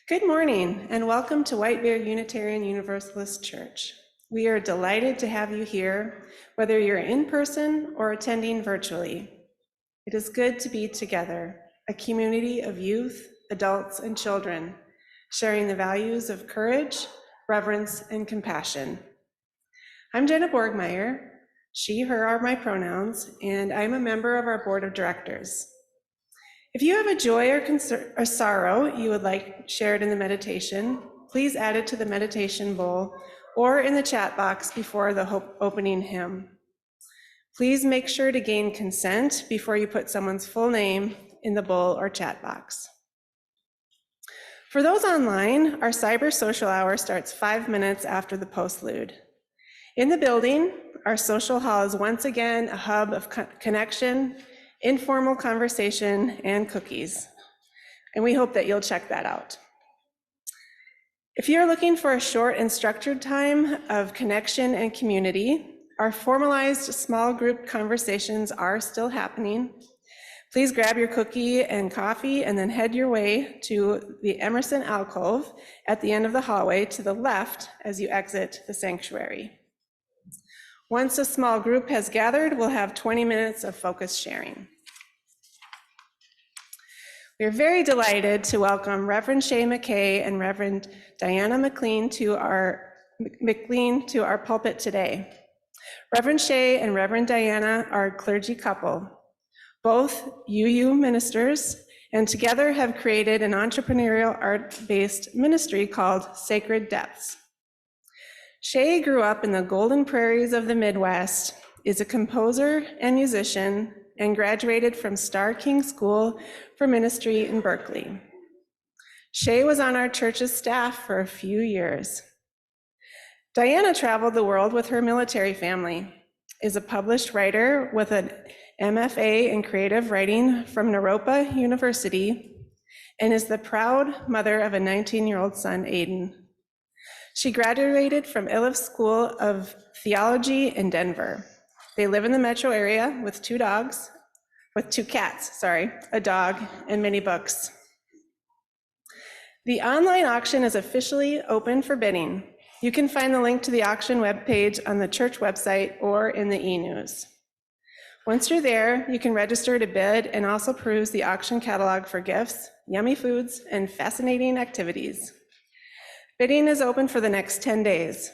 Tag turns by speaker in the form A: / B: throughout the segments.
A: Good morning and welcome to White Bear Unitarian Universalist Church. We are delighted to have you here, whether you're in person or attending virtually. It is good to be together, a community of youth, adults, and children, sharing the values of courage, reverence, and compassion. I'm Jenna Borgmeyer. She, her are my pronouns, and I'm a member of our board of directors. If you have a joy or sorrow you would like shared in the meditation, please add it to the meditation bowl or in the chat box before the opening hymn. Please make sure to gain consent before you put someone's full name in the bowl or chat box. For those online, our cyber social hour starts 5 minutes after the postlude. In the building, our social hall is once again a hub of connection, informal conversation, and cookies. And we hope that you'll check that out. If you're looking for a short and structured time of connection and community, our formalized small group conversations are still happening. Please grab your cookie and coffee and then head your way to the Emerson alcove at the end of the hallway to the left as you exit the sanctuary. Once a small group has gathered, we'll have 20 minutes of focused sharing. We're very delighted to welcome Reverend Shay McKay and Reverend Diana McLean to our pulpit today. Reverend Shay and Reverend Diana are a clergy couple, both UU ministers, and together have created an entrepreneurial art-based ministry called Sacred Depths. Shay grew up in the golden prairies of the Midwest, is a composer and musician, and graduated from Star King School for Ministry in Berkeley. Shay was on our church's staff for a few years. Diana traveled the world with her military family, is a published writer with an MFA in creative writing from Naropa University, and is the proud mother of a 19-year-old son, Aiden. She graduated from Iliff School of Theology in Denver. They live in the metro area with two cats, a dog, and many books. The online auction is officially open for bidding. You can find the link to the auction webpage on the church website or in the e-news. Once you're there, you can register to bid and also peruse the auction catalog for gifts, yummy foods, and fascinating activities. Bidding is open for the next 10 days.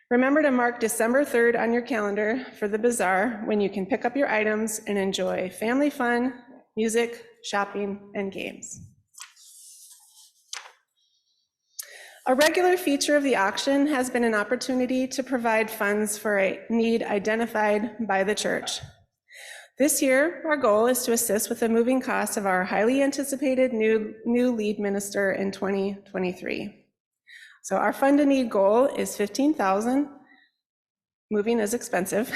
A: Remember to mark December 3rd on your calendar for the bazaar when you can pick up your items and enjoy family fun, music, shopping, and games. A regular feature of the auction has been an opportunity to provide funds for a need identified by the church. This year, our goal is to assist with the moving costs of our highly anticipated new lead minister in 2023. So our fund to need goal is $15,000. Moving is expensive.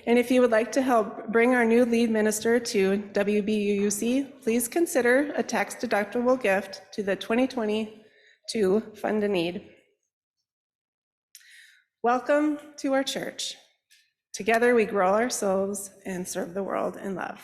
A: And if you would like to help bring our new lead minister to WBUUC, please consider a tax-deductible gift to the 2022 fund to need. Welcome to our church. Together we grow our souls and serve the world in love.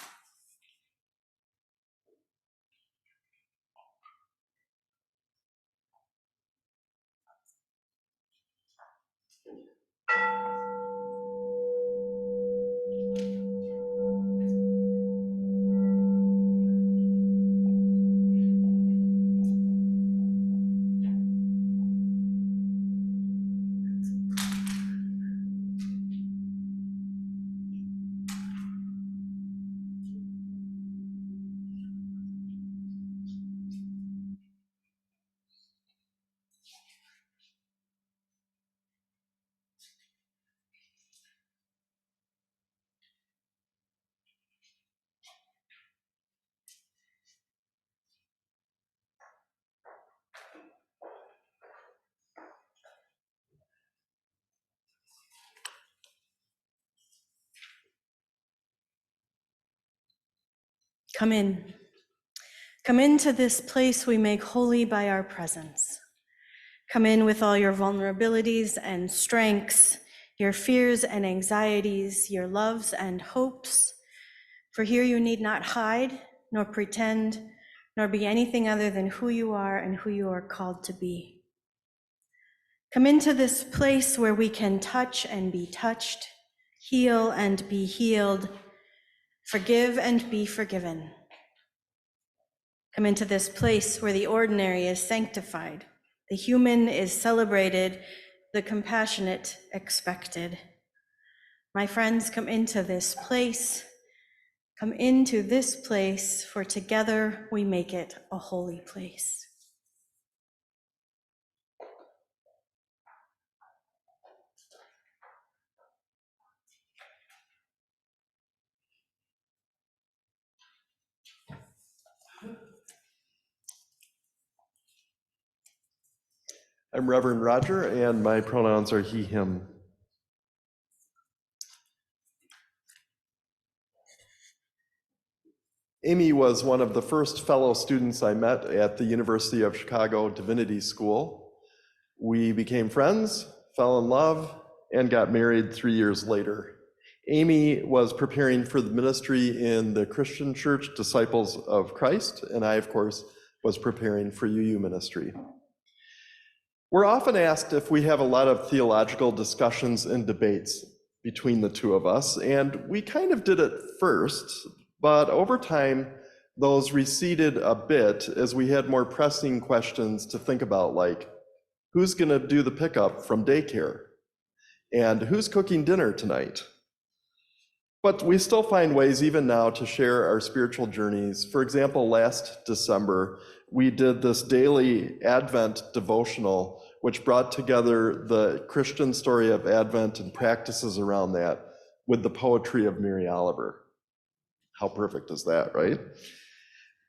B: Come in. Come into this place we make holy by our presence. Come in with all your vulnerabilities and strengths, your fears and anxieties, your loves and hopes, For here you need not hide, nor pretend, nor be anything other than who you are and who you are called to be. Come into this place where we can touch and be touched, heal and be healed, forgive and be forgiven. Come into this place where the ordinary is sanctified, the human is celebrated, the compassionate expected. My friends, come into this place. Come into this place, for together we make it a holy place.
C: I'm Reverend Roger, and my pronouns are he, him. Amy was one of the first fellow students I met at the University of Chicago Divinity School. We became friends, fell in love, and got married 3 years later. Amy was preparing for the ministry in the Christian Church Disciples of Christ, and I, of course, was preparing for UU ministry. We're often asked if we have a lot of theological discussions and debates between the two of us, and we kind of did at first, but over time, those receded a bit as we had more pressing questions to think about, like, who's gonna do the pickup from daycare? And who's cooking dinner tonight? But we still find ways even now to share our spiritual journeys. For example, last December, we did this daily Advent devotional, which brought together the Christian story of Advent and practices around that with the poetry of Mary Oliver. How perfect is that, right?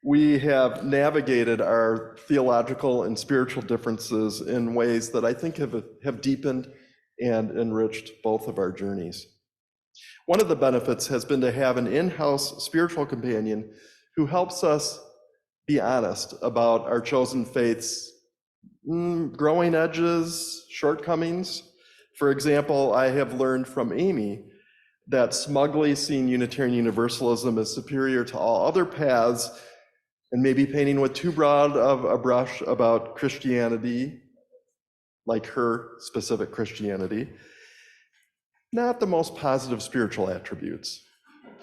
C: We have navigated our theological and spiritual differences in ways that I think have deepened and enriched both of our journeys. One of the benefits has been to have an in-house spiritual companion who helps us be honest about our chosen faith's growing edges, shortcomings. For example, I have learned from Amy that smugly seeing Unitarian Universalism as superior to all other paths and maybe painting with too broad of a brush about Christianity, like her specific Christianity, not the most positive spiritual attributes.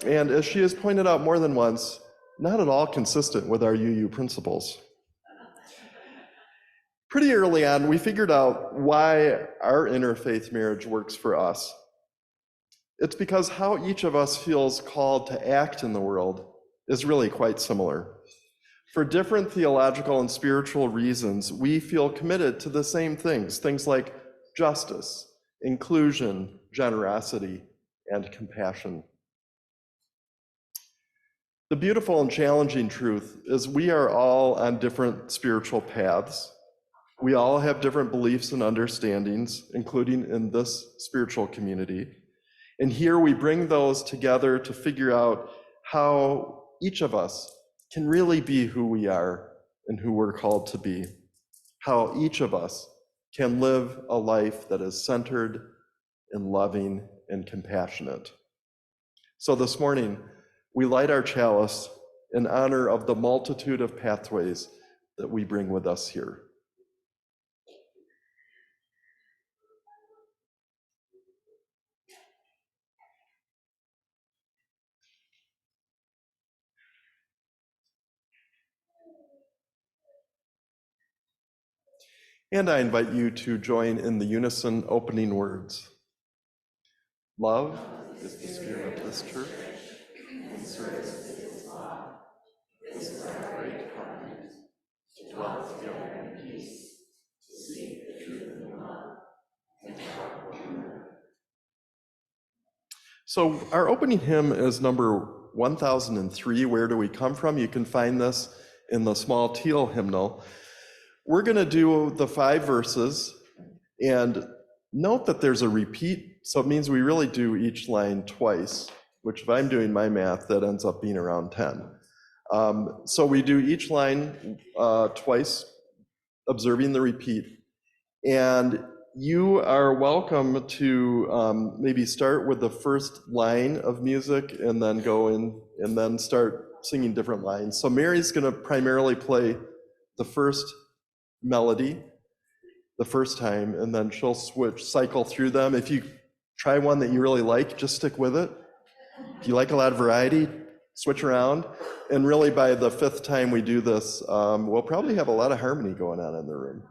C: And as she has pointed out more than once, not at all consistent with our UU principles. Pretty early on, we figured out why our interfaith marriage works for us. It's because how each of us feels called to act in the world is really quite similar. For different theological and spiritual reasons, we feel committed to the same things like justice, inclusion, generosity, and compassion. The beautiful and challenging truth is we are all on different spiritual paths. We all have different beliefs and understandings, including in this spiritual community. And here we bring those together to figure out how each of us can really be who we are and who we're called to be. How each of us can live a life that is centered and loving and compassionate. So this morning, we light our chalice in honor of the multitude of pathways that we bring with us here. And I invite you to join in the unison opening words. Love is the spirit of this church, and service is its law. This is our great covenant, to dwell together in peace, to seek the truth in love, and to help one another. So our opening hymn is number 1003, Where Do We Come From? You can find this in the small teal hymnal. We're going to do the 5 verses, and note that there's a repeat, so it means we really do each line twice, which if I'm doing my math, that ends up being around 10. So we do each line twice, observing the repeat, and you are welcome to maybe start with the first line of music and then go and then start singing different lines. So Mary's going to primarily play the first melody the first time, and then she'll cycle through them. If you try one that you really like, just stick with it. If you like a lot of variety, switch around. And really by the fifth time we do this, we'll probably have a lot of harmony going on in the room.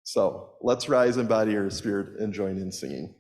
C: So let's rise in body or spirit and join in singing.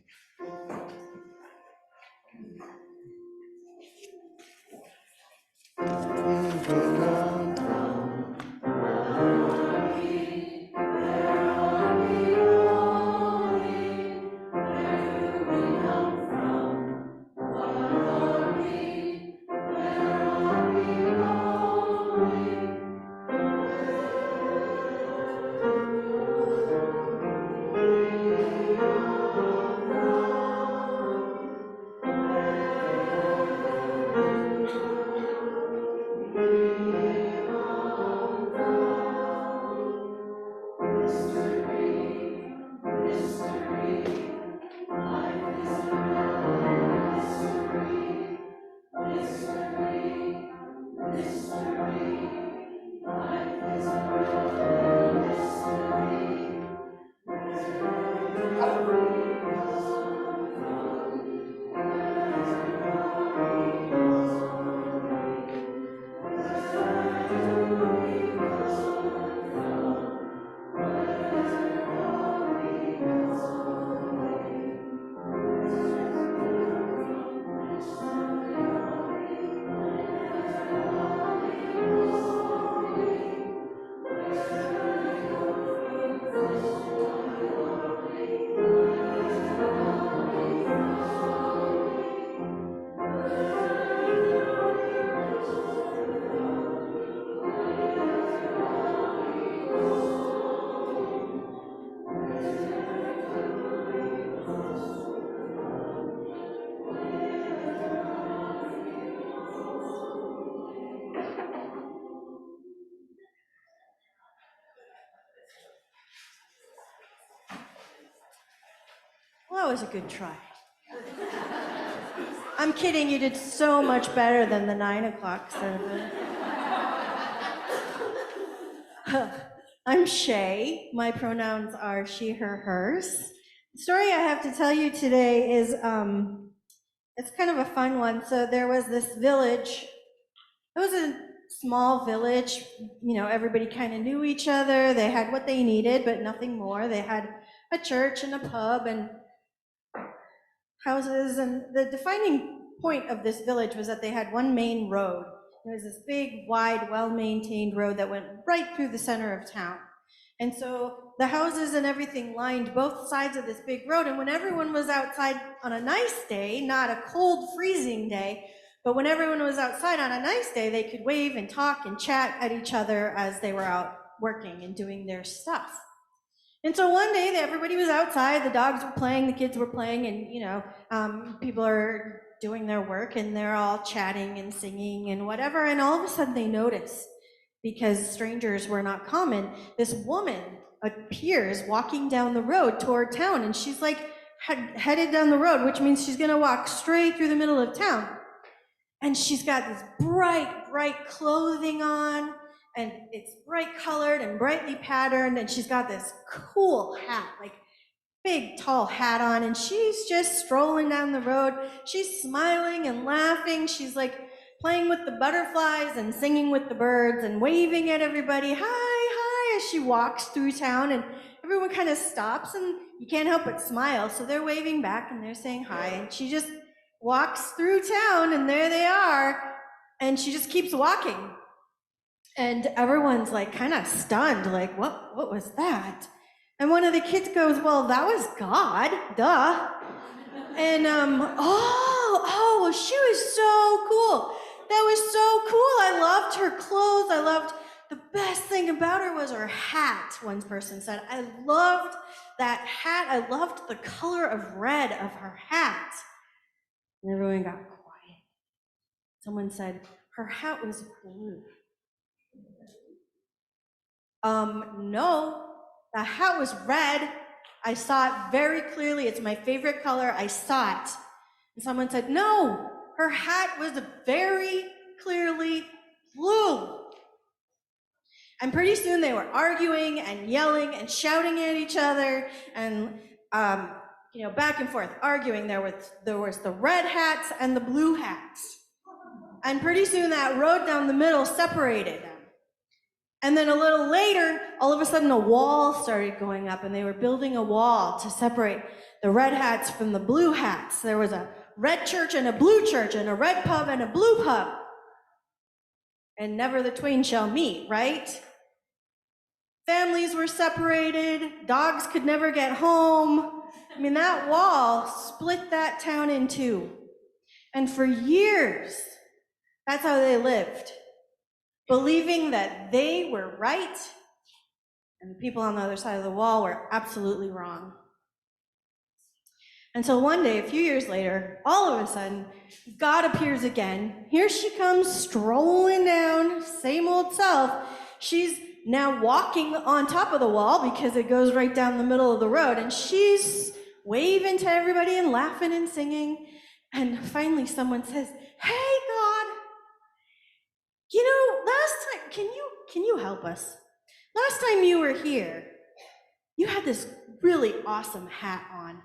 B: Well, that was a good try. I'm kidding, you did so much better than the 9 o'clock service. I'm Shay. My pronouns are she, her, hers. The story I have to tell you today is, it's kind of a fun one. So there was this village. It was a small village. You know, everybody kind of knew each other. They had what they needed, but nothing more. They had a church and a pub and houses, and the defining point of this village was that they had one main road. It was this big, wide, well-maintained road that went right through the center of town. And so the houses and everything lined both sides of this big road, and when everyone was outside on a nice day, not a cold, freezing day, but when everyone was outside on a nice day, they could wave and talk and chat at each other as they were out working and doing their stuff. And so one day, everybody was outside, the dogs were playing, the kids were playing, and you know, people are doing their work, and they're all chatting and singing and whatever, and all of a sudden they notice, because strangers were not common, this woman appears walking down the road toward town, and she's like headed down the road, which means she's gonna walk straight through the middle of town. And she's got this bright clothing on, and it's bright colored and brightly patterned, and she's got this cool hat, like big tall hat on, and she's just strolling down the road. She's smiling and laughing. She's like playing with the butterflies and singing with the birds and waving at everybody, hi, as she walks through town, and everyone kind of stops, and you can't help but smile. So they're waving back and they're saying hi, and she just walks through town, and there they are, and she just keeps walking. And everyone's like kind of stunned, like, what was that? And one of the kids goes, well, that was God, duh. And, well, she was so cool. That was so cool. I loved her clothes. The best thing about her was her hat, one person said. I loved that hat. I loved the color of red of her hat. And everyone got quiet. Someone said, her hat was blue. No, the hat was red. I saw it very clearly. It's my favorite color. I saw it. And someone said, no, her hat was a very clearly blue. And pretty soon they were arguing and yelling and shouting at each other and, back and forth, arguing. There was the red hats and the blue hats. And pretty soon that road down the middle separated them. And then a little later, all of a sudden a wall started going up, and they were building a wall to separate the red hats from the blue hats. There was a red church and a blue church, and a red pub and a blue pub. And never the twain shall meet, right? Families were separated, dogs could never get home. I mean, that wall split that town in two. And for years, that's how they lived, believing that they were right and the people on the other side of the wall were absolutely wrong. Until one day, a few years later, all of a sudden, God appears again. Here she comes strolling down, same old self. She's now walking on top of the wall because it goes right down the middle of the road, and she's waving to everybody and laughing and singing. And finally someone says, "Hey, God, last time, can you help us? Last time you were here, you had this really awesome hat on.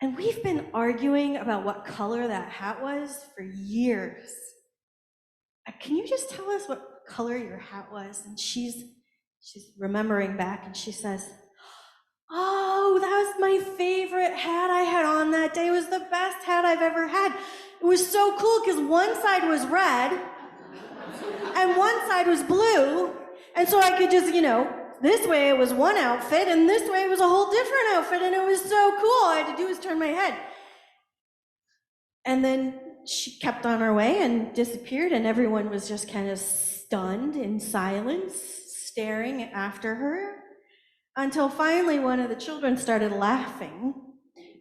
B: And we've been arguing about what color that hat was for years. Can you just tell us what color your hat was?" And she's remembering back, and she says, "Oh, that was my favorite hat I had on that day. It was the best hat I've ever had. It was so cool because one side was red and one side was blue. And so I could just, this way it was one outfit and this way it was a whole different outfit, and it was so cool. All I had to do was turn my head." And then she kept on her way and disappeared, and everyone was just kind of stunned in silence, staring after her, until finally one of the children started laughing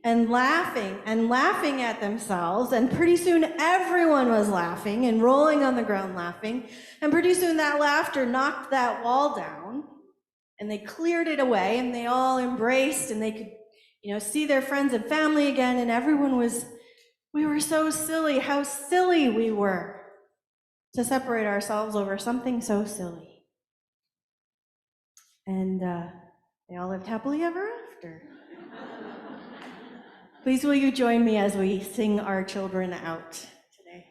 B: and laughing and laughing at themselves, and pretty soon everyone was laughing and rolling on the ground laughing, and pretty soon that laughter knocked that wall down, and they cleared it away, and they all embraced, and they could, see their friends and family again, and we were so silly, how silly we were to separate ourselves over something so silly. And they all lived happily ever after. Please will you join me as we sing our children out today?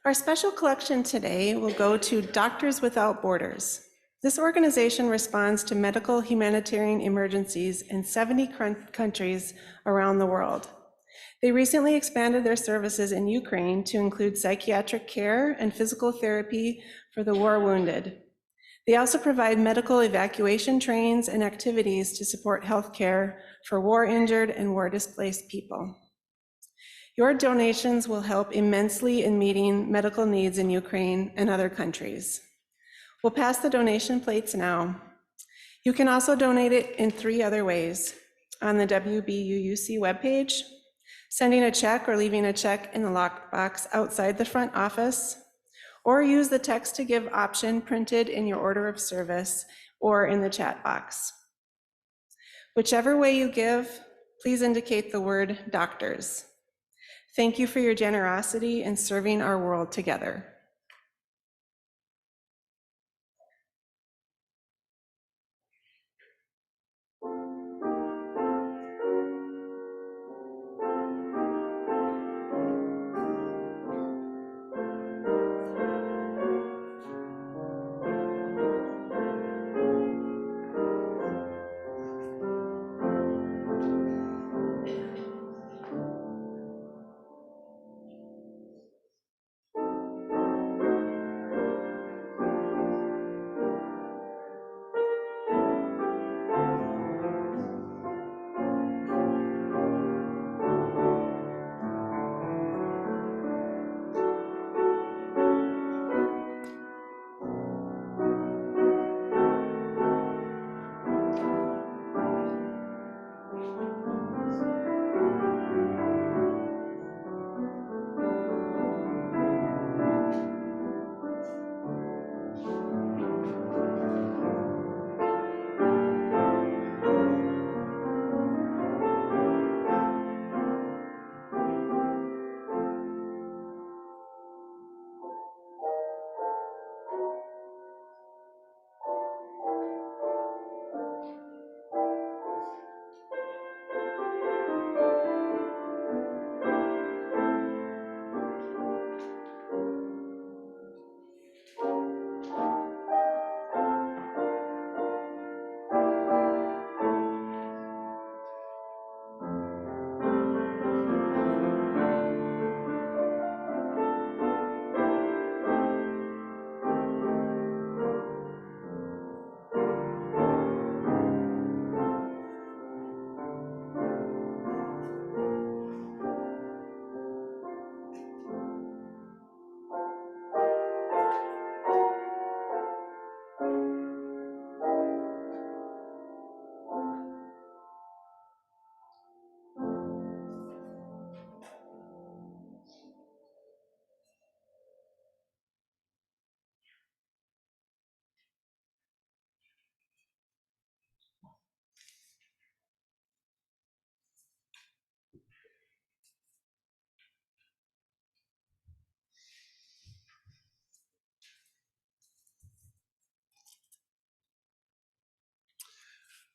A: Our special collection today will go to Doctors Without Borders. This organization responds to medical humanitarian emergencies in 70 countries around the world. They recently expanded their services in Ukraine to include psychiatric care and physical therapy for the war wounded. They also provide medical evacuation trains and activities to support healthcare for war injured and war displaced people. Your donations will help immensely in meeting medical needs in Ukraine and other countries. We'll pass the donation plates now. You can also donate it in 3 other ways: on the WBUUC webpage, sending a check or leaving a check in the lockbox outside the front office, or use the text to give option printed in your order of service or in the chat box. Whichever way you give, please indicate the word doctors. Thank you for your generosity in serving our world together.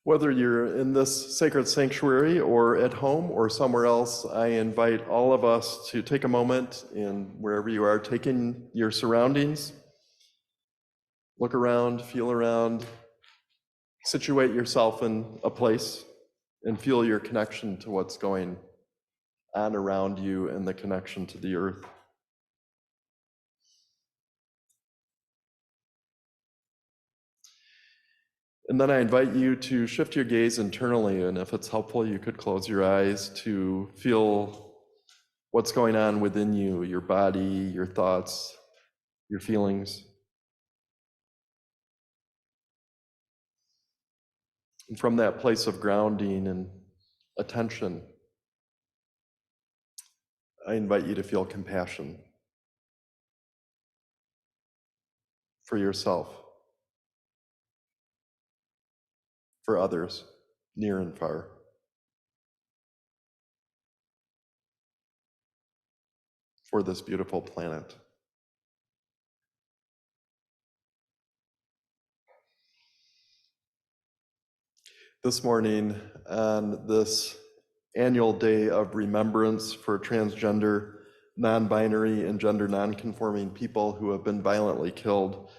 C: Whether you're in this sacred sanctuary or at home or somewhere else, I invite all of us to take a moment in wherever you are, take in your surroundings, look around, feel around, situate yourself in a place and feel your connection to what's going on around you and the connection to the earth. And then I invite you to shift your gaze internally, and if it's helpful, you could close your eyes to feel what's going on within you, your body, your thoughts, your feelings. And from that place of grounding and attention, I invite you to feel compassion for yourself, for others, near and far. For this beautiful planet. This morning, on this annual day of remembrance for transgender, non-binary, and gender non-conforming people who have been violently killed,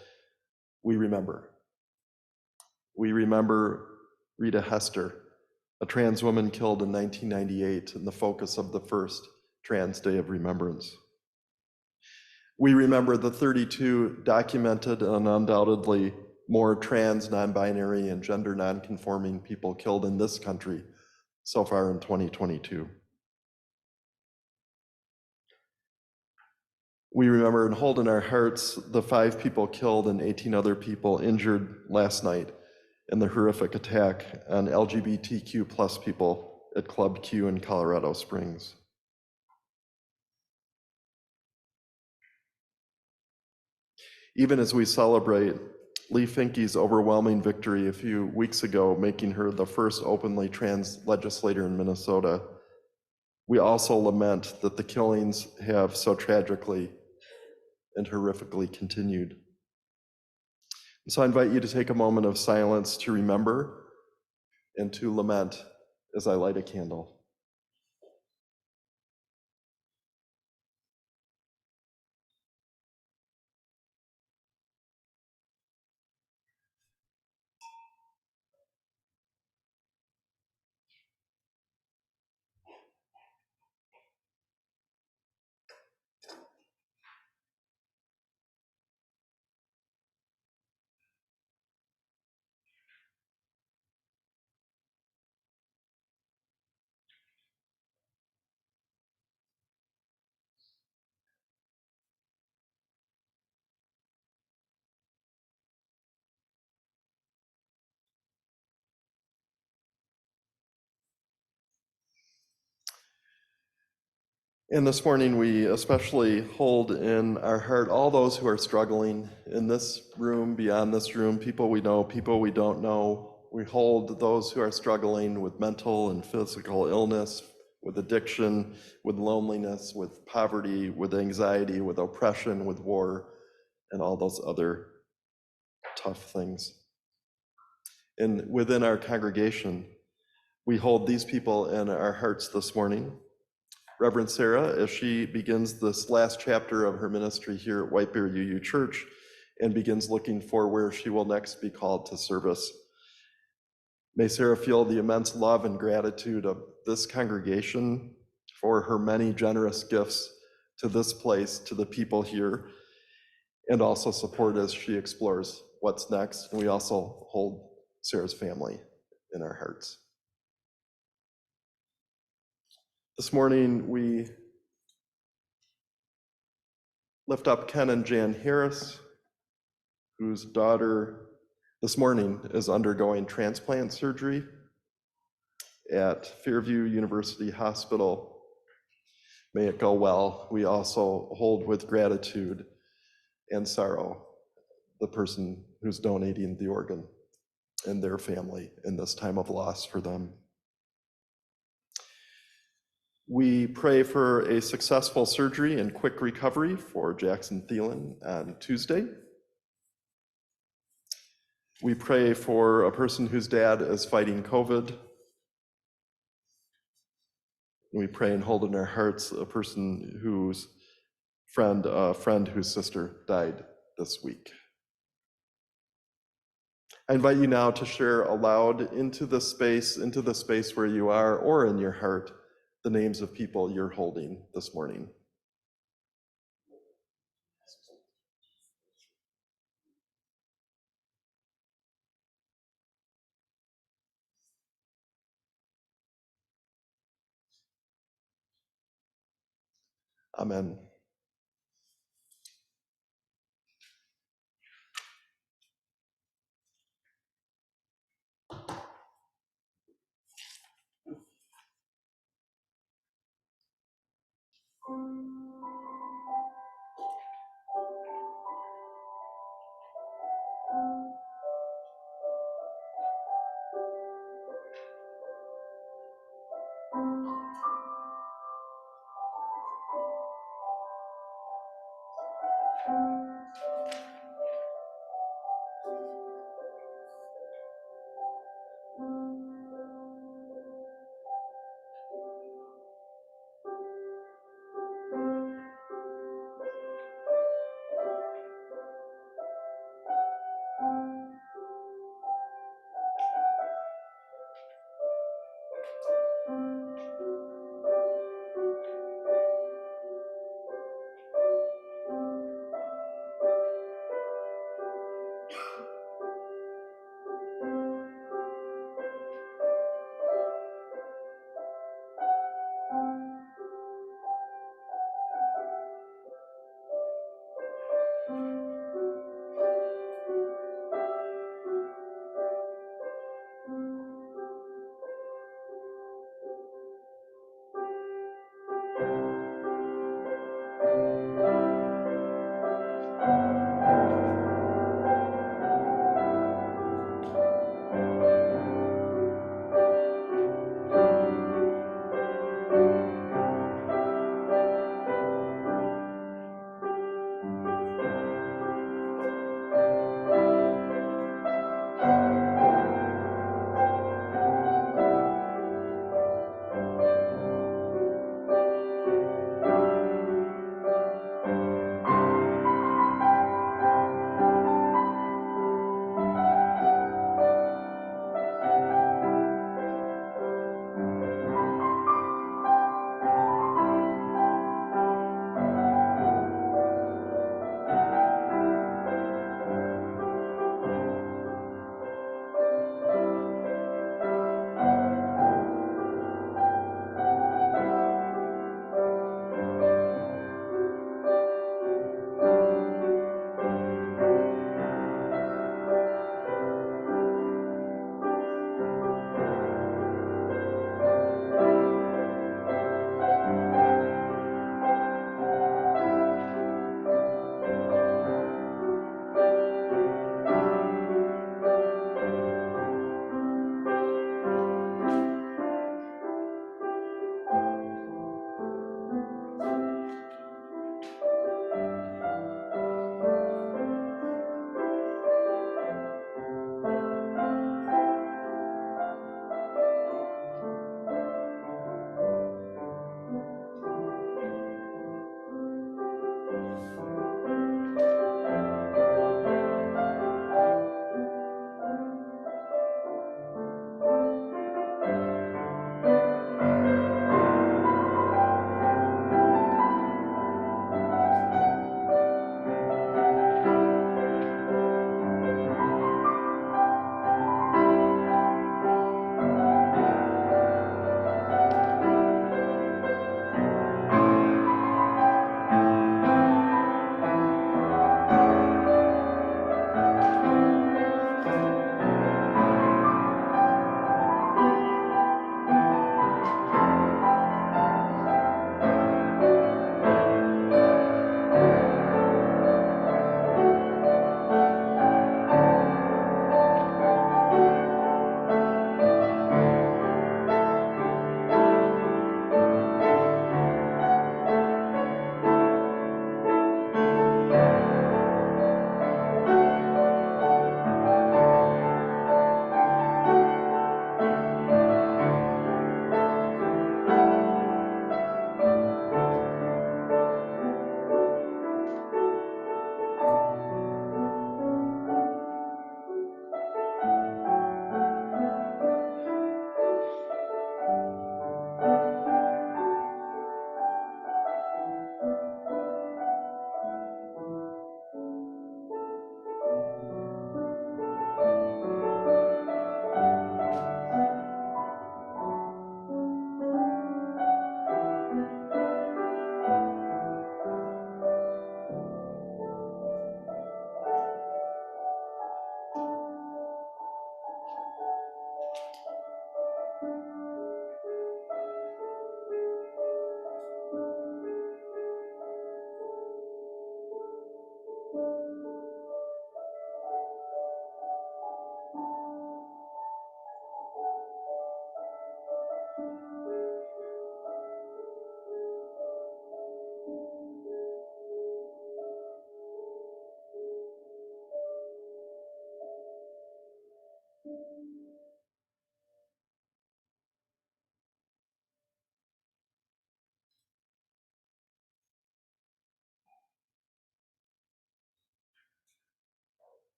C: we remember. We remember Rita Hester, a trans woman killed in 1998, and the focus of the first Trans Day of Remembrance. We remember the 32 documented and undoubtedly more trans, non-binary, and gender non-conforming people killed in this country so far in 2022. We remember and hold in our hearts the 5 people killed and 18 other people injured last night in the horrific attack on LGBTQ plus people at Club Q in Colorado Springs. even as we celebrate Lee Finke's overwhelming victory a few weeks ago, making her the first openly trans legislator in Minnesota, we also lament that the killings have so tragically and horrifically continued. So I invite you to take a moment of silence to remember and to lament as I light a candle. And this morning, we especially hold in our heart all those who are struggling in this room, beyond this room, people we know, people we don't know. We hold those who are struggling with mental and physical illness, with addiction, with loneliness, with poverty, with anxiety, with oppression, with war, and all those other tough things. And within our congregation, we hold these people in our hearts this morning. Reverend Sarah, as she begins this last chapter of her ministry here at White Bear UU Church and begins looking for where she will next be called to service. May Sarah feel the immense love and gratitude of this congregation for her many generous gifts to this place, to the people here, and also support as she explores what's next. And we also hold Sarah's family in our hearts. This morning, we lift up Ken and Jan Harris, whose daughter this morning is undergoing transplant surgery at Fairview University Hospital. May it go well. We also hold with gratitude and sorrow the person who's donating the organ and their family in this time of loss for them. We pray for a successful surgery and quick recovery for Jackson Thielen on Tuesday. We pray for a person whose dad is fighting COVID. We pray and hold in our hearts a person whose friend whose sister died this week. I invite you now to share aloud into the space where you are or in your heart, the names of people you're holding this morning. Amen.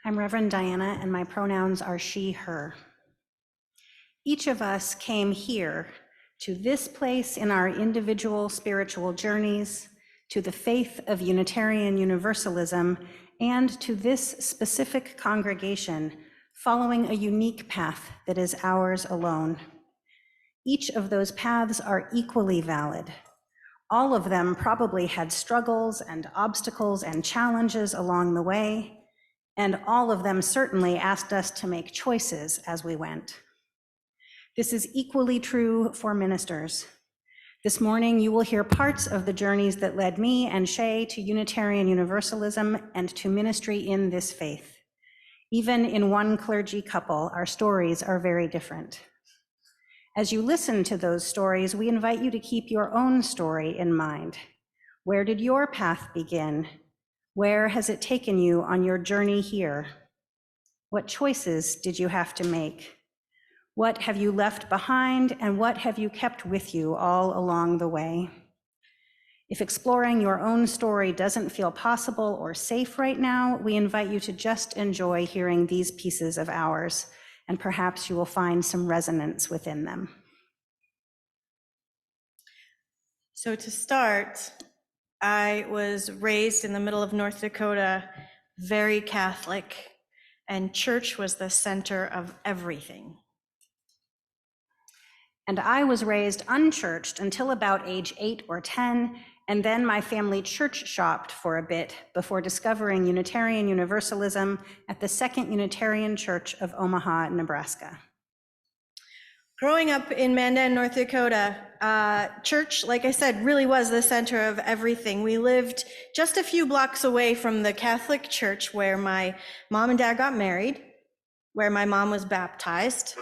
D: I'm Reverend Diana, and my pronouns are she, her. Each of us came here to this place in our individual spiritual journeys, to the faith of Unitarian Universalism, and to this specific congregation, following a unique path that is ours alone. Each of those paths are equally valid. All of them probably had struggles and obstacles and challenges along the way, and all of them certainly asked us to make choices as we went. This is equally true for ministers. This morning, you will hear parts of the journeys that led me and Shay to Unitarian Universalism and to ministry in this faith. Even in one clergy couple, our stories are very different. As you listen to those stories, we invite you to keep your own story in mind. Where did your path begin? Where has it taken you on your journey here? What choices did you have to make? What have you left behind, and what have you kept with you all along the way? If exploring your own story doesn't feel possible or safe right now, we invite you to just enjoy hearing these pieces of ours, and perhaps you will find some resonance within them.
B: So to start, I was raised in the middle of North Dakota, very Catholic, and church was the center of everything.
D: And I was raised unchurched until about age 8 or 10, and then my family church shopped for a bit before discovering Unitarian Universalism at the Second Unitarian Church of Omaha, Nebraska.
B: Growing up in Mandan, North Dakota, church, like I said, really was the center of everything. We lived just a few blocks away from the Catholic church where my mom and dad got married, where my mom was baptized,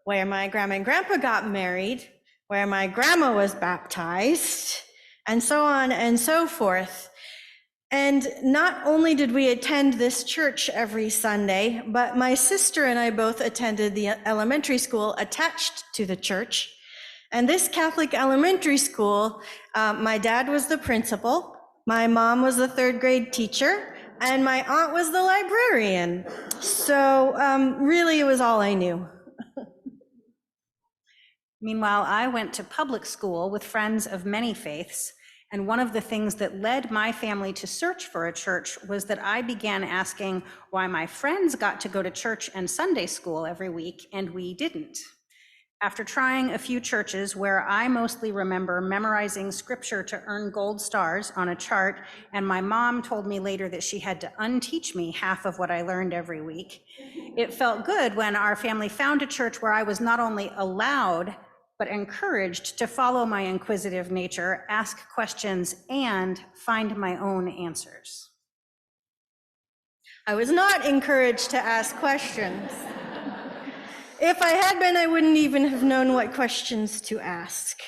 B: where my grandma and grandpa got married, where my grandma was baptized, and so on and so forth. And not only did we attend this church every Sunday, but my sister and I both attended the elementary school attached to the church. And this Catholic elementary school, my dad was the principal, my mom was the third grade teacher, and my aunt was the librarian. So really, it was all I knew.
D: Meanwhile, I went to public school with friends of many faiths, and one of the things that led my family to search for a church was that I began asking why my friends got to go to church and Sunday school every week and we didn't. After trying a few churches where I mostly remember memorizing scripture to earn gold stars on a chart, and my mom told me later that she had to unteach me half of what I learned every week, it felt good when our family found a church where I was not only allowed, but encouraged to follow my inquisitive nature, ask questions, and find my own answers.
B: I was not encouraged to ask questions. If I had been, I wouldn't even have known what questions to ask.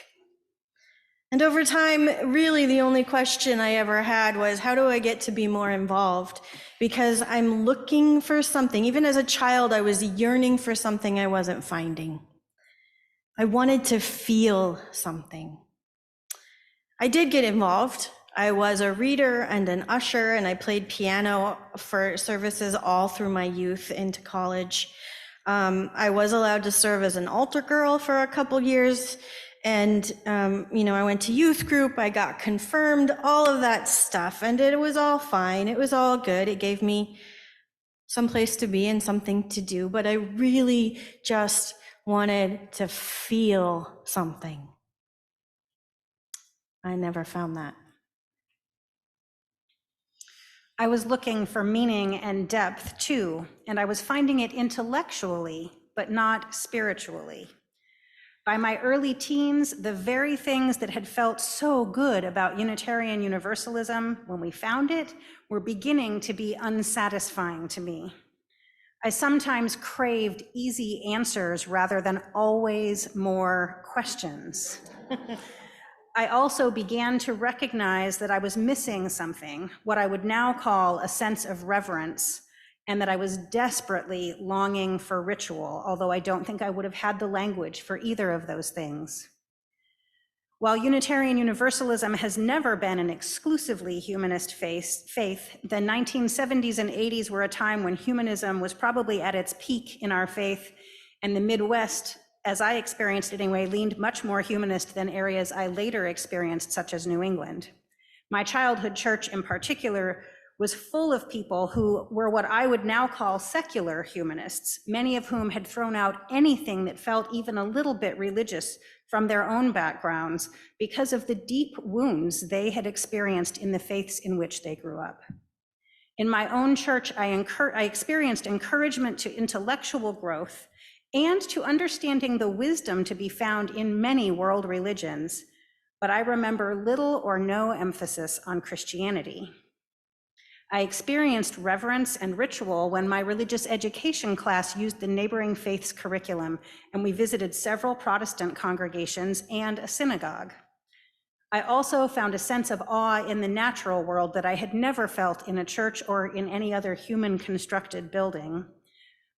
B: And over time, really the only question I ever had was, how do I get to be more involved? Because I'm looking for something. Even as a child, I was yearning for something I wasn't finding. I wanted to feel something. I did get involved. I was a reader and an usher, and I played piano for services all through my youth into college. I was allowed to serve as an altar girl for a couple years, and I went to youth group, I got confirmed, all of that stuff, and it was all fine. It was all good. It gave me some place to be and something to do, but I really just wanted to feel something. I never found that.
D: I was looking for meaning and depth too, and I was finding it intellectually, but not spiritually. By my early teens, the very things that had felt so good about Unitarian Universalism when we found it were beginning to be unsatisfying to me. I sometimes craved easy answers rather than always more questions. I also began to recognize that I was missing something, what I would now call a sense of reverence, and that I was desperately longing for ritual, although I don't think I would have had the language for either of those things. While Unitarian Universalism has never been an exclusively humanist faith, the 1970s and 80s were a time when humanism was probably at its peak in our faith, and the Midwest, as I experienced it anyway, leaned much more humanist than areas I later experienced, such as New England. My childhood church in particular was full of people who were what I would now call secular humanists, many of whom had thrown out anything that felt even a little bit religious from their own backgrounds because of the deep wounds they had experienced in the faiths in which they grew up. In my own church, I experienced encouragement to intellectual growth and to understanding the wisdom to be found in many world religions, but I remember little or no emphasis on Christianity. I experienced reverence and ritual when my religious education class used the neighboring faith's curriculum, and we visited several Protestant congregations and a synagogue. I also found a sense of awe in the natural world that I had never felt in a church or in any other human-constructed building.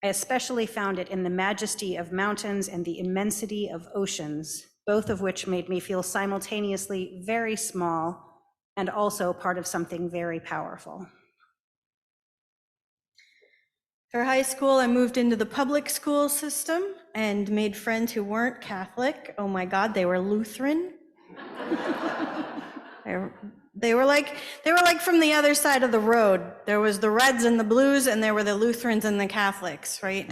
D: I especially found it in the majesty of mountains and the immensity of oceans, both of which made me feel simultaneously very small and also part of something very powerful.
B: For high school, I moved into the public school system and made friends who weren't Catholic. Oh my God, they were Lutheran. They were like from the other side of the road. There was the Reds and the Blues, and there were the Lutherans and the Catholics, right?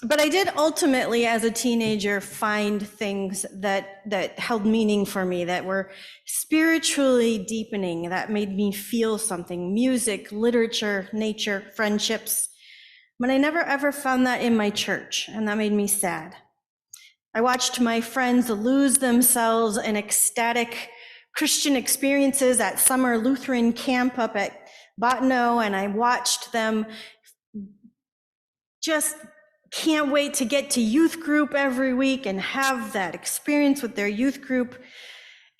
B: But I did ultimately, as a teenager, find things that held meaning for me, that were spiritually deepening, that made me feel something: music, literature, nature, friendships. But I never ever found that in my church, and that made me sad. I watched my friends lose themselves in ecstatic Christian experiences at summer Lutheran camp up at Botno, and I watched them just can't wait to get to youth group every week and have that experience with their youth group.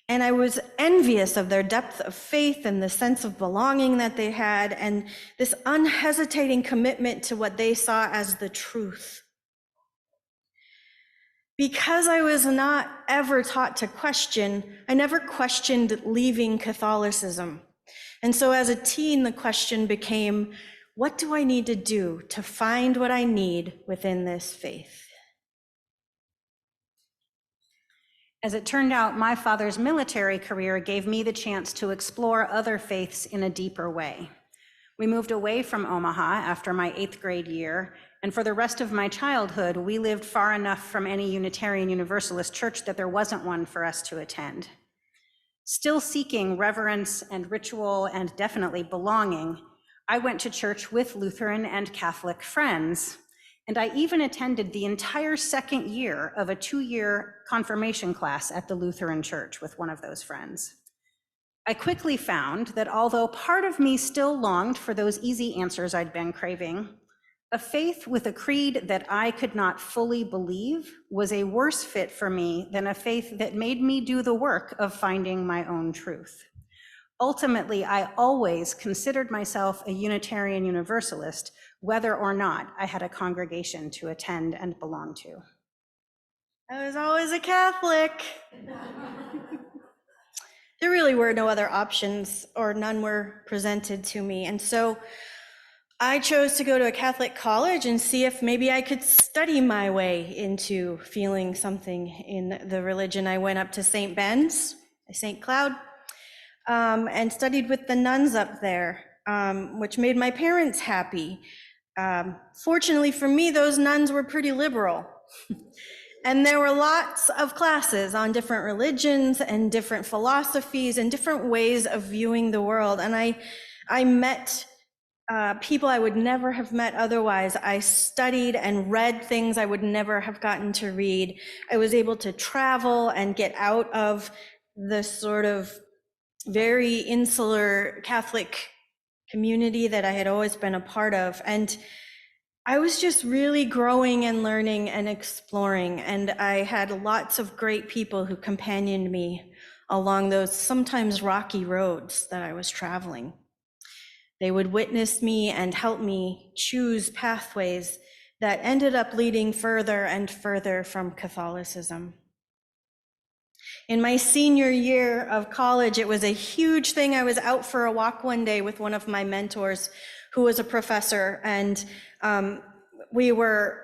B: And I was envious of their depth of faith and the sense of belonging that they had, and this unhesitating commitment to what they saw as the truth. Because I was not ever taught to question, I never questioned leaving Catholicism. And so as a teen, the question became, what do I need to do to find what I need within this faith?
D: As it turned out, my father's military career gave me the chance to explore other faiths in a deeper way. We moved away from Omaha after my 8th grade year, and for the rest of my childhood, we lived far enough from any Unitarian Universalist church that there wasn't one for us to attend. Still seeking reverence and ritual and definitely belonging, I went to church with Lutheran and Catholic friends, and I even attended the entire second year of a 2-year confirmation class at the Lutheran church with one of those friends. I quickly found that although part of me still longed for those easy answers I'd been craving, a faith with a creed that I could not fully believe was a worse fit for me than a faith that made me do the work of finding my own truth. Ultimately, I always considered myself a Unitarian Universalist, whether or not I had a congregation to attend and belong to.
B: I was always a Catholic. There really were no other options, or none were presented to me. And so I chose to go to a Catholic college and see if maybe I could study my way into feeling something in the religion. I went up to St. Ben's, St. Cloud, and studied with the nuns up there, which made my parents happy. Fortunately for me, those nuns were pretty liberal. And there were lots of classes on different religions and different philosophies and different ways of viewing the world. And I met people I would never have met otherwise. I studied and read things I would never have gotten to read. I was able to travel and get out of the sort of very insular Catholic community that I had always been a part of. And I was just really growing and learning and exploring. And I had lots of great people who companioned me along those sometimes rocky roads that I was traveling. They would witness me and help me choose pathways that ended up leading further and further from Catholicism. In my senior year of college, it was a huge thing. I was out for a walk one day with one of my mentors who was a professor, and we were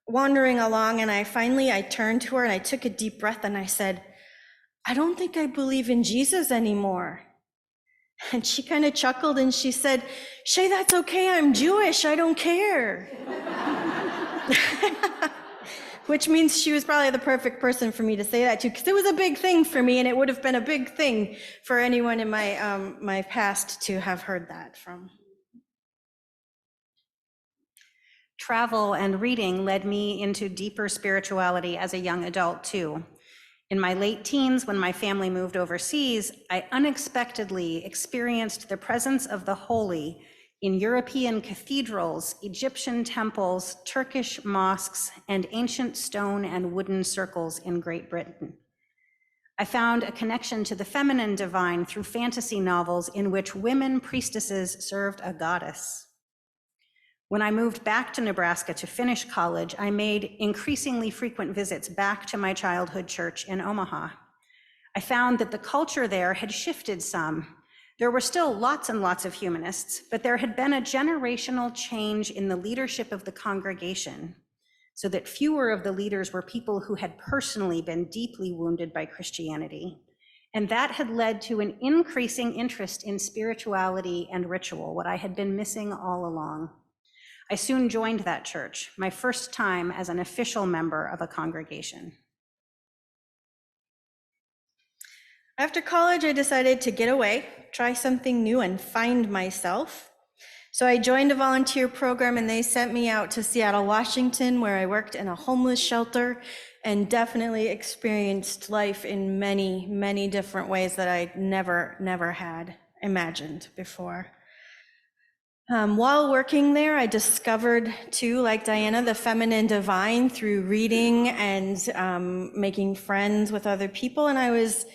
B: wandering along, and I turned to her and I took a deep breath and I said, "I don't think I believe in Jesus anymore." And she kind of chuckled and she said, "Shay, that's okay. I'm Jewish. I don't care." Which means she was probably the perfect person for me to say that to, because it was a big thing for me, and it would have been a big thing for anyone in my past to have heard that from.
D: Travel and reading led me into deeper spirituality as a young adult too. In my late teens, when my family moved overseas, I unexpectedly experienced the presence of the holy in European cathedrals, Egyptian temples, Turkish mosques, and ancient stone and wooden circles in Great Britain. I found a connection to the feminine divine through fantasy novels in which women priestesses served a goddess. When I moved back to Nebraska to finish college, I made increasingly frequent visits back to my childhood church in Omaha. I found that the culture there had shifted some. There were still lots and lots of humanists, but there had been a generational change in the leadership of the congregation, so that fewer of the leaders were people who had personally been deeply wounded by Christianity. And that had led to an increasing interest in spirituality and ritual, what I had been missing all along. I soon joined that church, my first time as an official member of a congregation.
B: After college, I decided to get away, try something new, and find myself. So I joined a volunteer program, and they sent me out to Seattle, Washington, where I worked in a homeless shelter and definitely experienced life in many, many different ways that I never had imagined before. While working there, I discovered too, like Diana, the feminine divine through reading and making friends with other people. And I was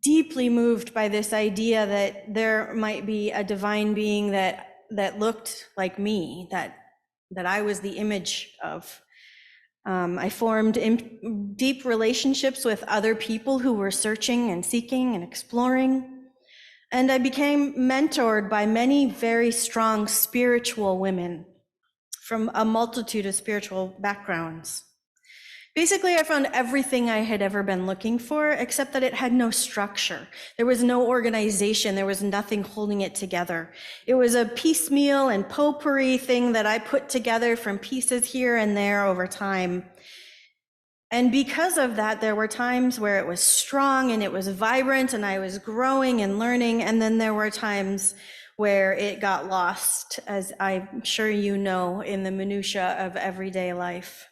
B: deeply moved by this idea that there might be a divine being that looked like me, that I was the image of. I formed deep relationships with other people who were searching and seeking and exploring. And I became mentored by many very strong spiritual women from a multitude of spiritual backgrounds. Basically, I found everything I had ever been looking for, except that it had no structure. There was no organization. There was nothing holding it together. It was a piecemeal and potpourri thing that I put together from pieces here and there over time. And because of that, there were times where it was strong and it was vibrant and I was growing and learning. And then there were times where it got lost, as I'm sure you know, in the minutia of everyday life.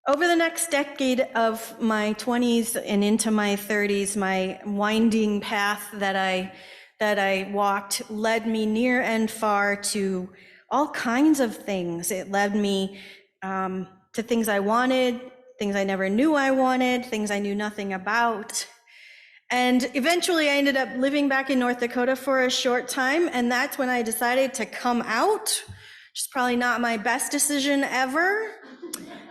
B: Over the next decade of my 20s and into my 30s, my winding path that I walked led me near and far to all kinds of things. It led me to things I wanted, things I never knew I wanted, things I knew nothing about. And eventually I ended up living back in North Dakota for a short time, and that's when I decided to come out, which is probably not my best decision ever.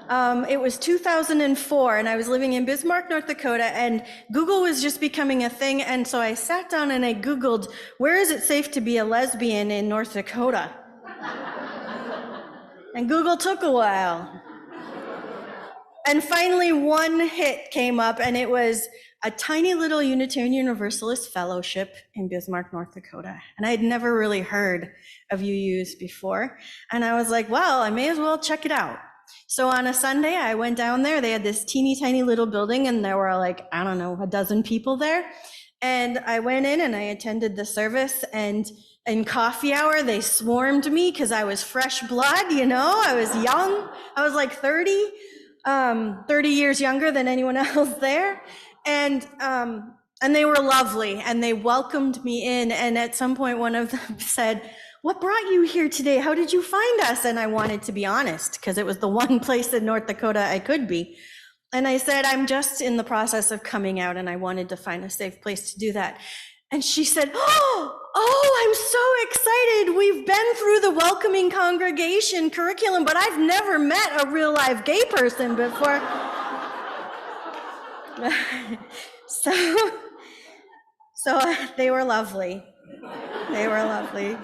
B: It was 2004, and I was living in Bismarck, North Dakota, and Google was just becoming a thing, and so I sat down and I Googled, where is it safe to be a lesbian in North Dakota? And Google took a while. And finally, one hit came up, and it was a tiny little Unitarian Universalist fellowship in Bismarck, North Dakota. And I had never really heard of UUs before. And I was like, well, I may as well check it out. So on a Sunday, I went down there. They had this teeny tiny little building, and there were like, I don't know, a dozen people there. And I went in and I attended the service, and in coffee hour, they swarmed me because I was fresh blood, you know, I was young. I was like 30 years younger than anyone else there. And they were lovely and they welcomed me in. And at some point, one of them said, "What brought you here today? How did you find us?" And I wanted to be honest because it was the one place in North Dakota I could be. And I said, "I'm just in the process of coming out and I wanted to find a safe place to do that." And she said, "Oh, I'm so excited. We've been through the welcoming congregation curriculum, but I've never met a real live gay person before." So they were lovely. They were lovely.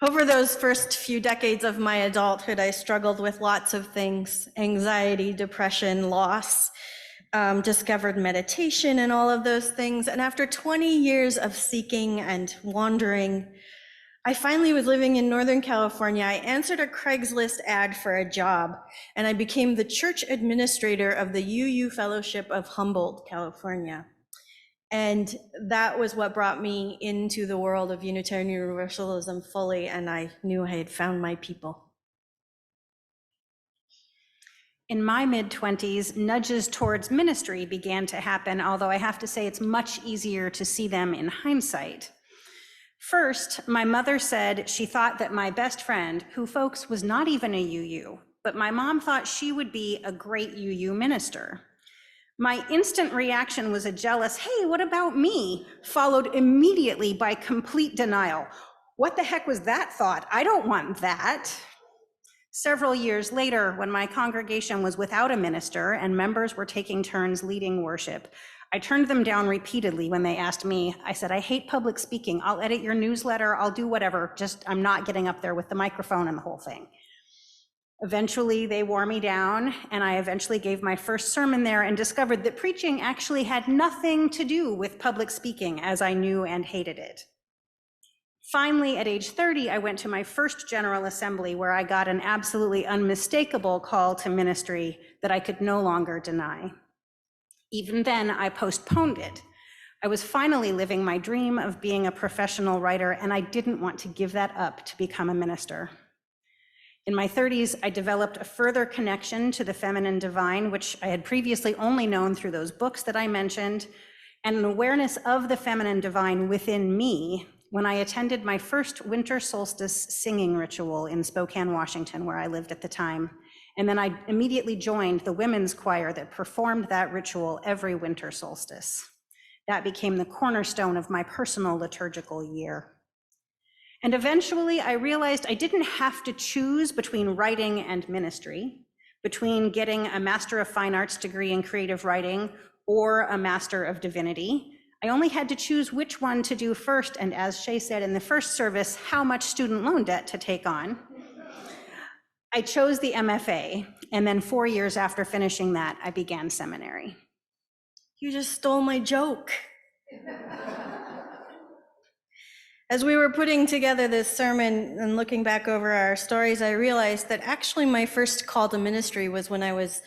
B: Over those first few decades of my adulthood, I struggled with lots of things: anxiety, depression, loss, discovered meditation and all of those things. And after 20 years of seeking and wandering, I finally was living in Northern California. I answered a Craigslist ad for a job, and I became the church administrator of the UU Fellowship of Humboldt, California. And that was what brought me into the world of Unitarian Universalism fully, and I knew I had found my people.
D: In my mid-20s, nudges towards ministry began to happen, although I have to say it's much easier to see them in hindsight. First, my mother said she thought that my best friend, who folks was not even a UU, but my mom thought she would be a great UU minister. My instant reaction was a jealous, "Hey, what about me?" followed immediately by complete denial. "What the heck was that thought? I don't want that." Several years later, when my congregation was without a minister and members were taking turns leading worship, I turned them down repeatedly when they asked me. I said, "I hate public speaking. I'll edit your newsletter. I'll do whatever. Just, I'm not getting up there with the microphone and the whole thing." Eventually, they wore me down, and I eventually gave my first sermon there and discovered that preaching actually had nothing to do with public speaking, as I knew and hated it. Finally, at age 30, I went to my first General Assembly, where I got an absolutely unmistakable call to ministry that I could no longer deny. Even then, I postponed it. I was finally living my dream of being a professional writer, and I didn't want to give that up to become a minister. In my 30s, I developed a further connection to the feminine divine, which I had previously only known through those books that I mentioned, and an awareness of the feminine divine within me when I attended my first winter solstice singing ritual in Spokane, Washington, where I lived at the time. And then I immediately joined the women's choir that performed that ritual every winter solstice. That became the cornerstone of my personal liturgical year. And eventually I realized I didn't have to choose between writing and ministry, between getting a Master of Fine Arts degree in creative writing or a Master of Divinity. I only had to choose which one to do first, and as Shay said in the first service, how much student loan debt to take on. I chose the MFA, and then 4 years after finishing that, I began seminary.
B: You just stole my joke. As we were putting together this sermon and looking back over our stories, I realized that actually my first call to ministry was when I was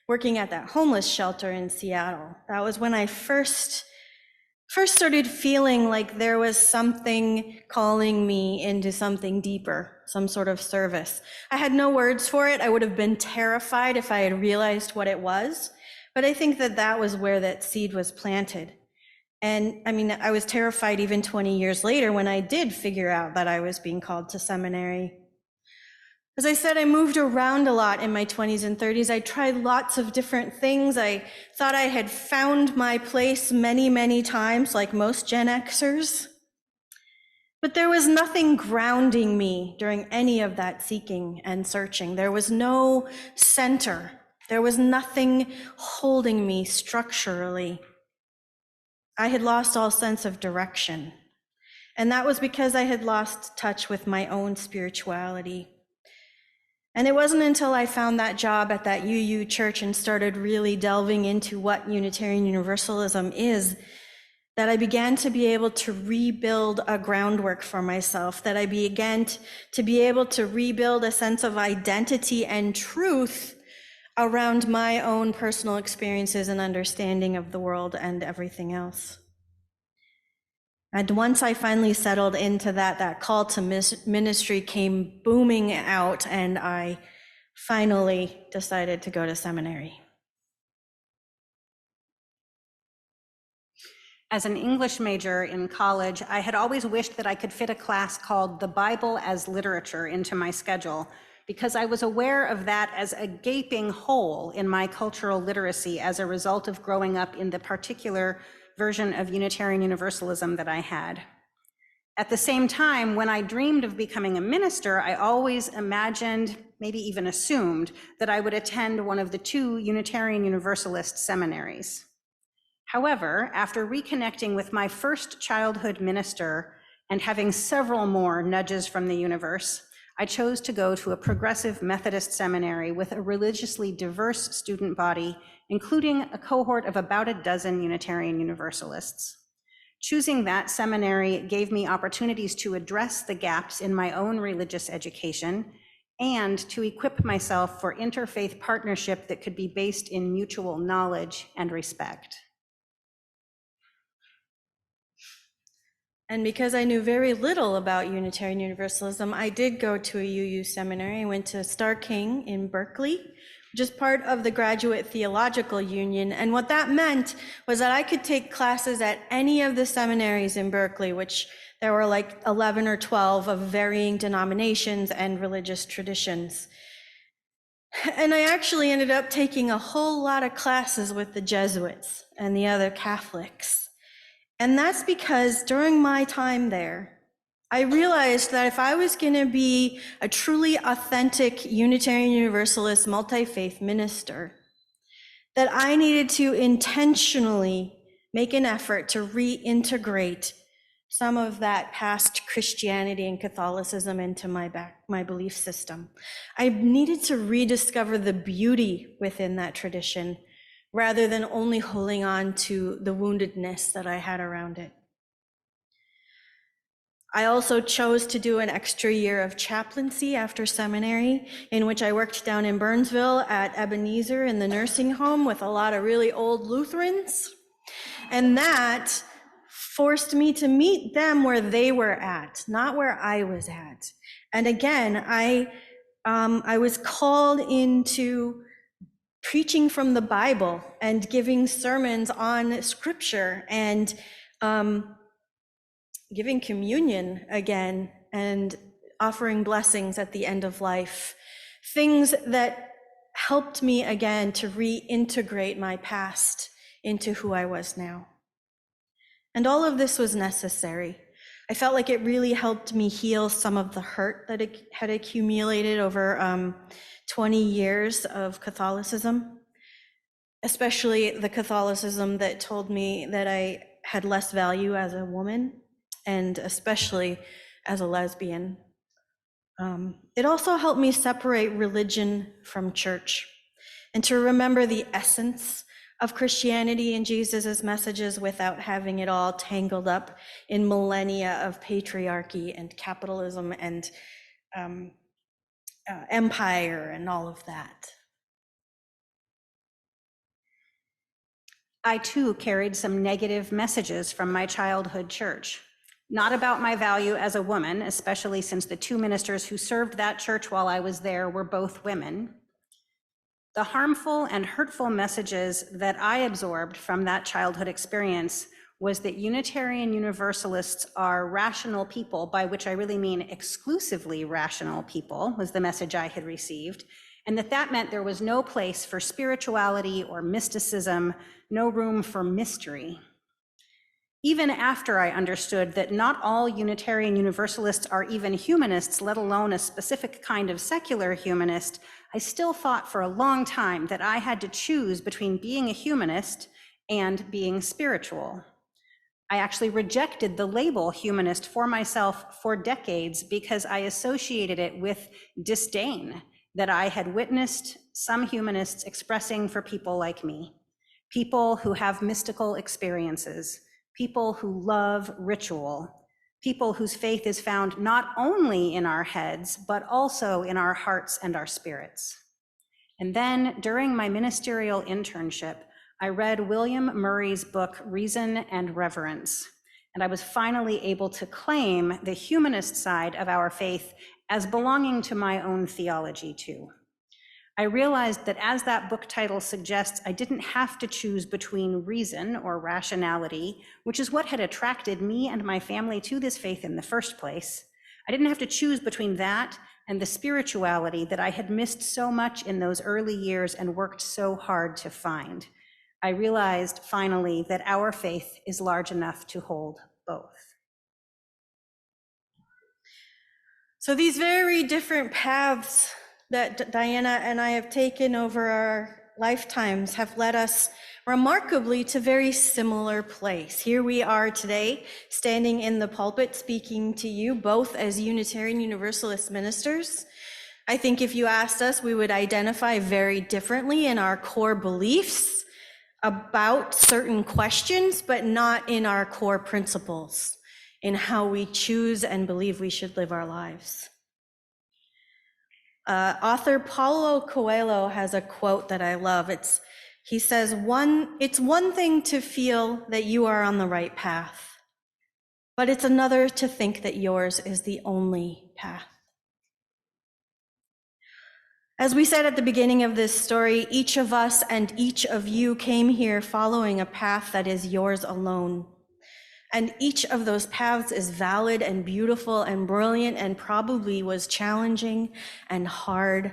B: working at that homeless shelter in Seattle. That was when I first started feeling like there was something calling me into something deeper, some sort of service. I had no words for it. I would have been terrified if I had realized what it was, but I think that that was where that seed was planted. And I mean, I was terrified even 20 years later when I did figure out that I was being called to seminary. As I said, I moved around a lot in my 20s and 30s. I tried lots of different things. I thought I had found my place many, many times, like most Gen Xers. But there was nothing grounding me during any of that seeking and searching. There was no center. There was nothing holding me structurally. I had lost all sense of direction. And that was because I had lost touch with my own spirituality. And it wasn't until I found that job at that UU church and started really delving into what Unitarian Universalism is that I began to be able to rebuild a groundwork for myself, that I began to be able to rebuild a sense of identity and truth around my own personal experiences and understanding of the world and everything else. And once I finally settled into that call to ministry came booming out, and I finally decided to go to seminary.
D: As an English major in college, I had always wished that I could fit a class called The Bible as Literature into my schedule, because I was aware of that as a gaping hole in my cultural literacy as a result of growing up in the particular version of Unitarian Universalism that I had. At the same time, when I dreamed of becoming a minister, I always imagined, maybe even assumed, that I would attend one of the 2 Unitarian Universalist seminaries. However, after reconnecting with my first childhood minister and having several more nudges from the universe, I chose to go to a progressive Methodist seminary with a religiously diverse student body, including a cohort of about a dozen Unitarian Universalists. Choosing that seminary gave me opportunities to address the gaps in my own religious education and to equip myself for interfaith partnership that could be based in mutual knowledge and respect.
B: And because I knew very little about Unitarian Universalism, I did go to a UU seminary. I went to Star King in Berkeley, which is part of the Graduate Theological Union. And what that meant was that I could take classes at any of the seminaries in Berkeley, which there were like 11 or 12 of varying denominations and religious traditions. And I actually ended up taking a whole lot of classes with the Jesuits and the other Catholics. And that's because during my time there, I realized that if I was going to be a truly authentic Unitarian Universalist multi-faith minister, that I needed to intentionally make an effort to reintegrate some of that past Christianity and Catholicism into my belief system. I needed to rediscover the beauty within that tradition, rather than only holding on to the woundedness that I had around it. I also chose to do an extra year of chaplaincy after seminary, in which I worked down in Burnsville at Ebenezer in the nursing home with a lot of really old Lutherans. And that forced me to meet them where they were at, not where I was at. And again, I was called into preaching from the Bible and giving sermons on scripture and giving communion again and offering blessings at the end of life. Things that helped me again to reintegrate my past into who I was now. And all of this was necessary. I felt like it really helped me heal some of the hurt that had accumulated over 20 years of Catholicism, especially the Catholicism that told me that I had less value as a woman, and especially as a lesbian. It also helped me separate religion from church and to remember the essence of Christianity and Jesus's messages without having it all tangled up in millennia of patriarchy and capitalism and empire and all of that.
D: I too carried some negative messages from my childhood church, not about my value as a woman, especially since the 2 ministers who served that church while I was there were both women. The harmful and hurtful messages that I absorbed from that childhood experience was that Unitarian Universalists are rational people, by which I really mean exclusively rational people, was the message I had received, and that meant there was no place for spirituality or mysticism, no room for mystery. Even after I understood that not all Unitarian Universalists are even humanists, let alone a specific kind of secular humanist, I still thought for a long time that I had to choose between being a humanist and being spiritual. I actually rejected the label humanist for myself for decades because I associated it with disdain that I had witnessed some humanists expressing for people like me, people who have mystical experiences, people who love ritual, people whose faith is found not only in our heads, but also in our hearts and our spirits. And then during my ministerial internship, I read William Murray's book, Reason and Reverence, and I was finally able to claim the humanist side of our faith as belonging to my own theology too. I realized that, as that book title suggests, I didn't have to choose between reason or rationality, which is what had attracted me and my family to this faith in the first place. I didn't have to choose between that and the spirituality that I had missed so much in those early years and worked so hard to find. I realized finally that our faith is large enough to hold both.
B: So these very different paths that Diana and I have taken over our lifetimes have led us remarkably to very similar place. Here we are today, standing in the pulpit, speaking to you both as Unitarian Universalist ministers. I think if you asked us, we would identify very differently in our core beliefs about certain questions, but not in our core principles, in how we choose and believe we should live our lives. Author Paulo Coelho has a quote that I love. He says, it's one thing to feel that you are on the right path, but it's another to think that yours is the only path. As we said at the beginning of this story, each of us and each of you came here following a path that is yours alone. And each of those paths is valid and beautiful and brilliant and probably was challenging and hard.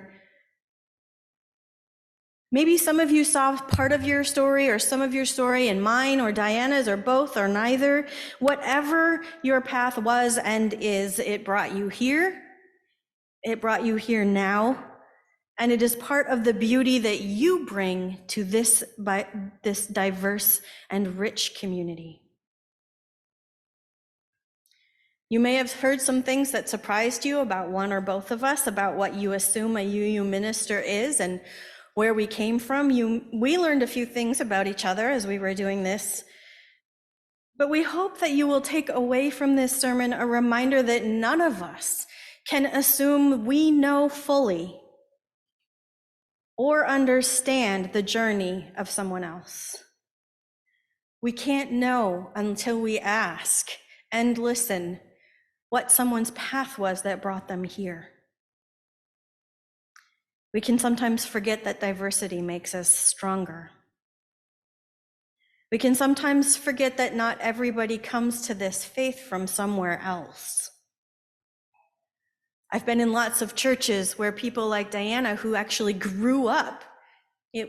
B: Maybe some of you saw part of your story or some of your story in mine or Diana's or both or neither. Whatever your path was and is, it brought you here. It brought you here now. And it is part of the beauty that you bring to this diverse and rich community. You may have heard some things that surprised you about one or both of us, about what you assume a UU minister is and where we came from. We learned a few things about each other as we were doing this. But we hope that you will take away from this sermon a reminder that none of us can assume we know fully or understand the journey of someone else. We can't know until we ask and listen what someone's path was that brought them here. We can sometimes forget that diversity makes us stronger. We can sometimes forget that not everybody comes to this faith from somewhere else. I've been in lots of churches where people like Diana, who actually grew up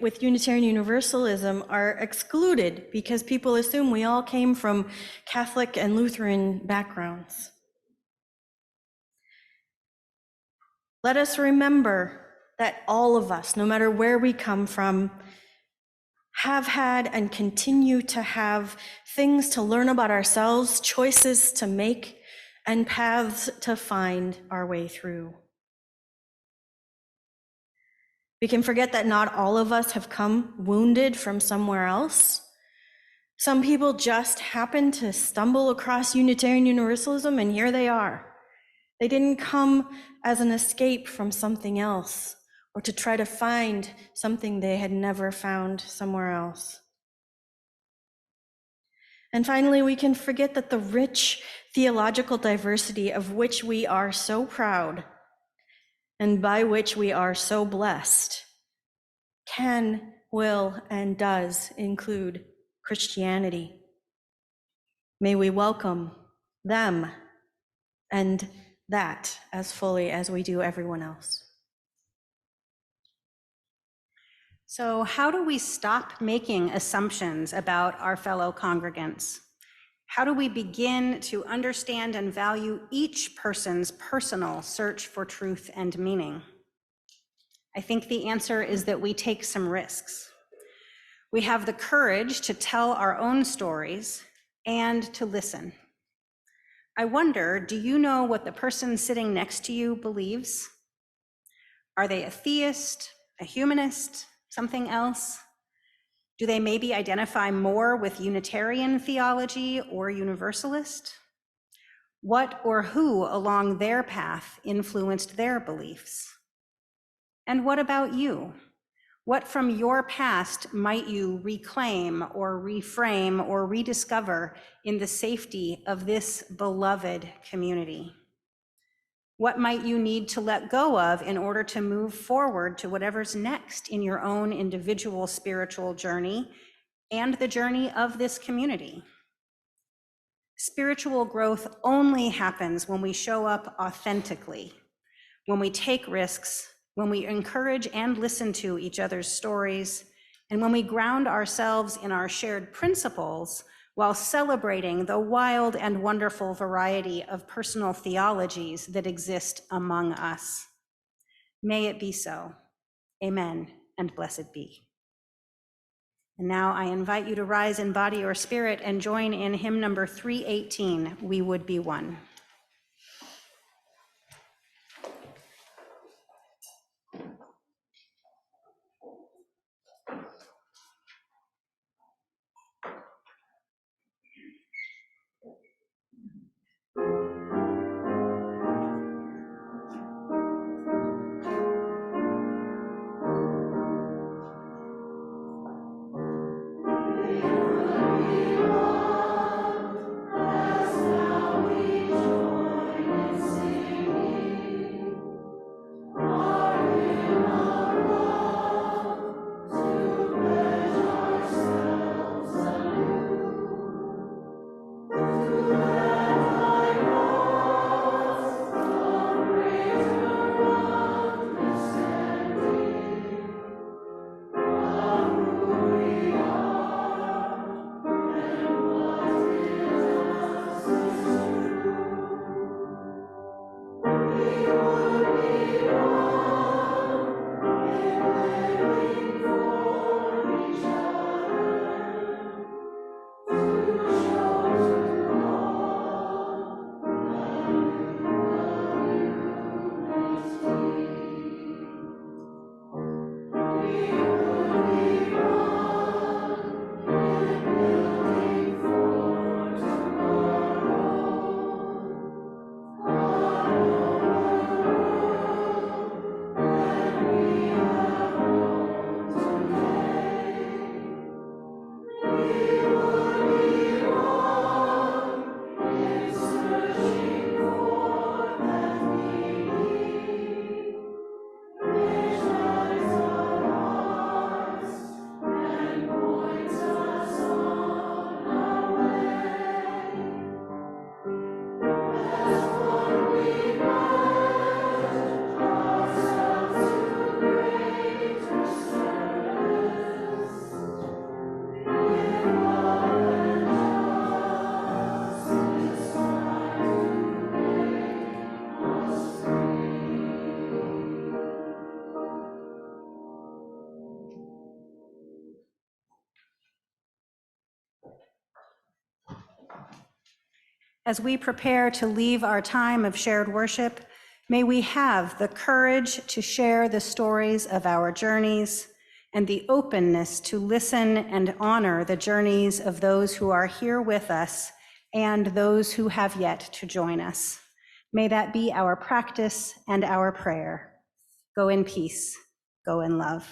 B: with Unitarian Universalism, are excluded because people assume we all came from Catholic and Lutheran backgrounds. Let us remember that all of us, no matter where we come from, have had and continue to have things to learn about ourselves, choices to make, and paths to find our way through. We can forget that not all of us have come wounded from somewhere else. Some people just happen to stumble across Unitarian Universalism, and here they are. They didn't come as an escape from something else or to try to find something they had never found somewhere else. And finally, we can forget that the rich theological diversity of which we are so proud and by which we are so blessed can, will, and does include Christianity. May we welcome them and that as fully as we do everyone else.
D: So how do we stop making assumptions about our fellow congregants? How do we begin to understand and value each person's personal search for truth and meaning? I think the answer is that we take some risks. We have the courage to tell our own stories and to listen. I wonder, do you know what the person sitting next to you believes? Are they a theist, a humanist, something else? Do they maybe identify more with Unitarian theology or Universalist? What or who along their path influenced their beliefs? And what about you? What from your past might you reclaim or reframe or rediscover in the safety of this beloved community? What might you need to let go of in order to move forward to whatever's next in your own individual spiritual journey and the journey of this community? Spiritual growth only happens when we show up authentically, when we take risks, when we encourage and listen to each other's stories, and when we ground ourselves in our shared principles while celebrating the wild and wonderful variety of personal theologies that exist among us. May it be so. Amen, and blessed be. And now I invite you to rise in body or spirit and join in hymn number 318, We Would Be One. As we prepare to leave our time of shared worship, may we have the courage to share the stories of our journeys and the openness to listen and honor the journeys of those who are here with us and those who have yet to join us. May that be our practice and our prayer. Go in peace, go in love.